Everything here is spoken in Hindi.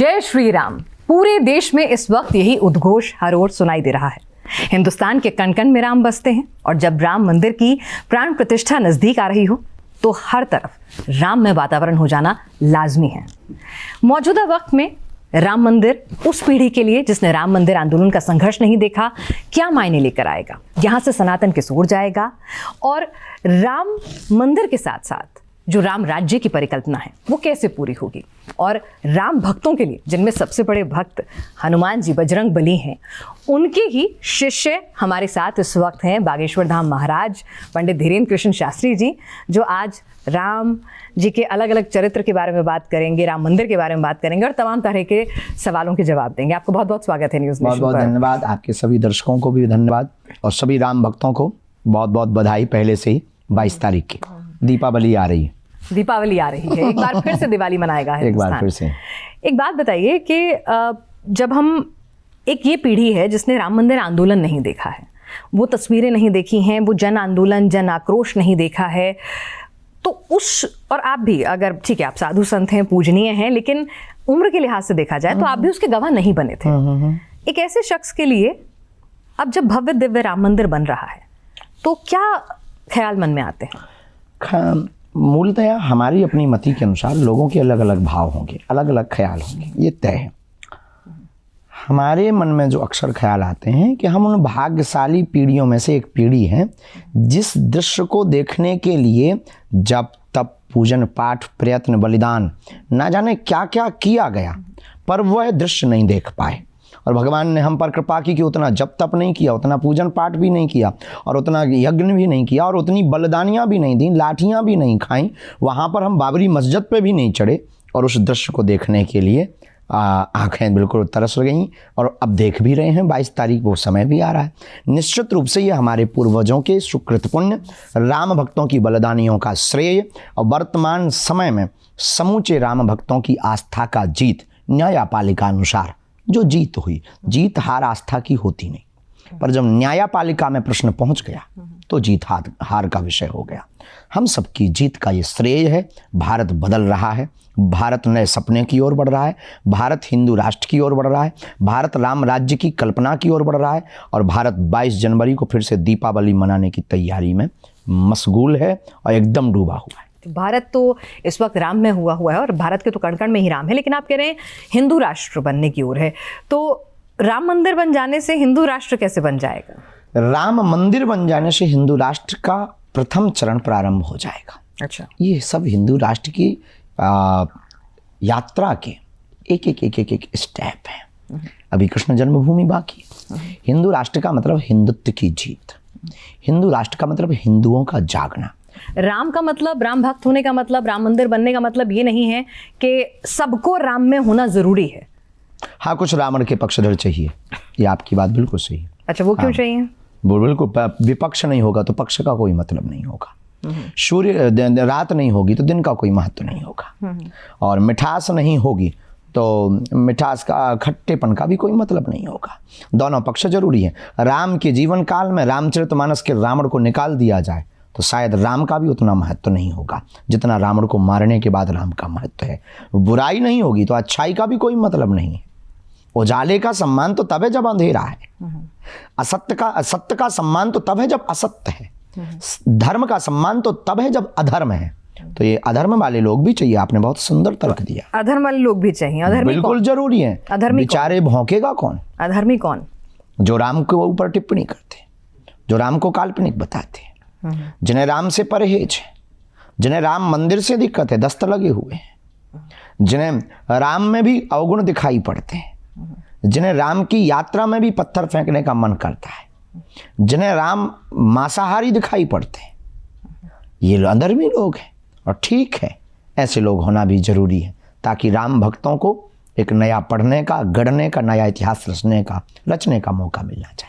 जय श्री राम। पूरे देश में इस वक्त यही उद्घोष हर ओर सुनाई दे रहा है। हिंदुस्तान के कण कण में राम बसते हैं और जब राम मंदिर की प्राण प्रतिष्ठा नजदीक आ रही हो तो हर तरफ राममय वातावरण हो जाना लाजमी है। मौजूदा वक्त में राम मंदिर उस पीढ़ी के लिए जिसने राम मंदिर आंदोलन का संघर्ष नहीं देखा क्या मायने लेकर आएगा, यहाँ से सनातन किशोर जाएगा और राम मंदिर के साथ साथ जो राम राज्य की परिकल्पना है वो कैसे पूरी होगी, और राम भक्तों के लिए जिनमें सबसे बड़े भक्त हनुमान जी बजरंग बली हैं, उनके ही शिष्य हमारे साथ इस वक्त हैं बागेश्वर धाम महाराज पंडित धीरेन्द्र कृष्ण शास्त्री जी, जो आज राम जी के अलग अलग चरित्र के बारे में बात करेंगे, राम मंदिर के बारे में बात करेंगे और तमाम तरह के सवालों के जवाब देंगे। आपको बहुत बहुत स्वागत है न्यूज़ नेशन पर। बहुत बहुत धन्यवाद। आपके सभी दर्शकों को भी धन्यवाद और सभी राम भक्तों को बहुत बहुत बधाई। पहले से ही 22 तारीख की दीपावली आ रही है। दीपावली आ रही है, एक बार फिर से दिवाली मनाएगा एक बार फिर से। एक बात बताइए कि जब हम एक ये पीढ़ी है जिसने राम मंदिर आंदोलन नहीं देखा है, वो तस्वीरें नहीं देखी हैं, वो जन आंदोलन जन आक्रोश नहीं देखा है, तो उस और आप भी अगर ठीक है आप साधु संत हैं, पूजनीय हैं, लेकिन उम्र के लिहाज से देखा जाए तो आप भी उसके गवाह नहीं बने थे। एक ऐसे शख्स के लिए अब जब भव्य दिव्य राम मंदिर बन रहा है तो क्या ख्याल मन में आते हैं? मूलतः हमारी अपनी मति के अनुसार लोगों के अलग अलग भाव होंगे, अलग अलग ख्याल होंगे, ये तय है। हमारे मन में जो अक्सर ख्याल आते हैं कि हम उन भाग्यशाली पीढ़ियों में से एक पीढ़ी है जिस दृश्य को देखने के लिए जब तब पूजन पाठ प्रयत्न बलिदान ना जाने क्या क्या किया गया, पर वह दृश्य नहीं देख पाए। और भगवान ने हम पर कृपा की कि उतना जप तप नहीं किया, उतना पूजन पाठ भी नहीं किया और उतना यज्ञ भी नहीं किया और उतनी बलिदानियाँ भी नहीं दी, लाठियाँ भी नहीं खाई, वहाँ पर हम बाबरी मस्जिद पे भी नहीं चढ़े और उस दृश्य को देखने के लिए आँखें बिल्कुल तरस गईं। और अब देख भी रहे हैं 22 तारीख वो समय भी आ रहा है। निश्चित रूप से ये हमारे पूर्वजों के सुकृत पुण्य, राम भक्तों की बलिदानियों का श्रेय और वर्तमान समय में समूचे राम भक्तों की आस्था का जीत, न्यायपालिका अनुसार जो जीत हुई। जीत हार आस्था की होती नहीं, पर जब न्यायपालिका में प्रश्न पहुंच गया तो जीत हार का विषय हो गया। हम सबकी जीत का ये श्रेय है। भारत बदल रहा है, भारत नए सपने की ओर बढ़ रहा है, भारत हिंदू राष्ट्र की ओर बढ़ रहा है, भारत राम राज्य की कल्पना की ओर बढ़ रहा है और भारत 22 जनवरी को फिर से दीपावली मनाने की तैयारी में मशगूल है और एकदम डूबा हुआ है। भारत तो इस वक्त राम में हुआ है और भारत के तो कण कण में ही राम है, लेकिन आप कह रहे हैं हिंदू राष्ट्र बनने की ओर है, तो राम मंदिर बन जाने से हिंदू राष्ट्र कैसे बन जाएगा? राम मंदिर बन जाने से हिंदू राष्ट्र का प्रथम चरण प्रारंभ हो जाएगा। अच्छा, ये सब हिंदू राष्ट्र की यात्रा के एक स्टेप है। अभी कृष्ण जन्मभूमि बाकी। हिंदू राष्ट्र का मतलब हिंदुत्व की जीत, हिंदू राष्ट्र का मतलब हिंदुओं का जागना। राम का मतलब, राम भक्त होने का मतलब, राम मंदिर बनने का मतलब ये नहीं है कि सबको राम में होना जरूरी है। हाँ, कुछ रावण के पक्षधर चाहिए, ये आपकी बात बिल्कुल सही है। अच्छा, वो क्यों चाहिए? बिल्कुल, विपक्ष नहीं होगा तो पक्ष का कोई मतलब नहीं होगा। सूर्य रात नहीं होगी तो दिन का कोई महत्व नहीं होगा और मिठास नहीं होगी तो मिठास का खट्टेपन का भी कोई मतलब नहीं होगा। दोनों पक्ष जरूरी हैं। राम के जीवन काल में रामचरितमानस के रावण को निकाल दिया जाए तो शायद राम का भी उतना महत्व नहीं होगा जितना रावण को मारने के बाद राम का महत्व है। बुराई नहीं होगी तो अच्छाई का भी कोई मतलब नहीं है। उजाले का सम्मान तो तब है जब अंधेरा है, असत्य का सम्मान तो तब है जब असत्य है, धर्म का सम्मान तो तब है जब अधर्म है। तो ये अधर्म वाले लोग भी चाहिए। आपने बहुत सुंदर तर्क दिया, अधर्म वाले लोग भी चाहिए। अधर्मी बिल्कुल जरूरी है। बेचारे भौंकेगा कौन? अधर्मी कौन? जो राम के ऊपर टिप्पणी करते, जो राम को काल्पनिक बताते, जिन्हें राम से परहेज है, जिन्हें राम मंदिर से दिक्कत है, दस्त लगे हुए हैं, जिन्हें राम में भी अवगुण दिखाई पड़ते हैं, जिन्हें राम की यात्रा में भी पत्थर फेंकने का मन करता है, जिन्हें राम मांसाहारी दिखाई पड़ते हैं, ये अधर्मी लोग हैं। और ठीक है, ऐसे लोग होना भी जरूरी है ताकि राम भक्तों को एक नया पढ़ने का, गढ़ने का, नया इतिहास रचने का मौका मिलना चाहिए।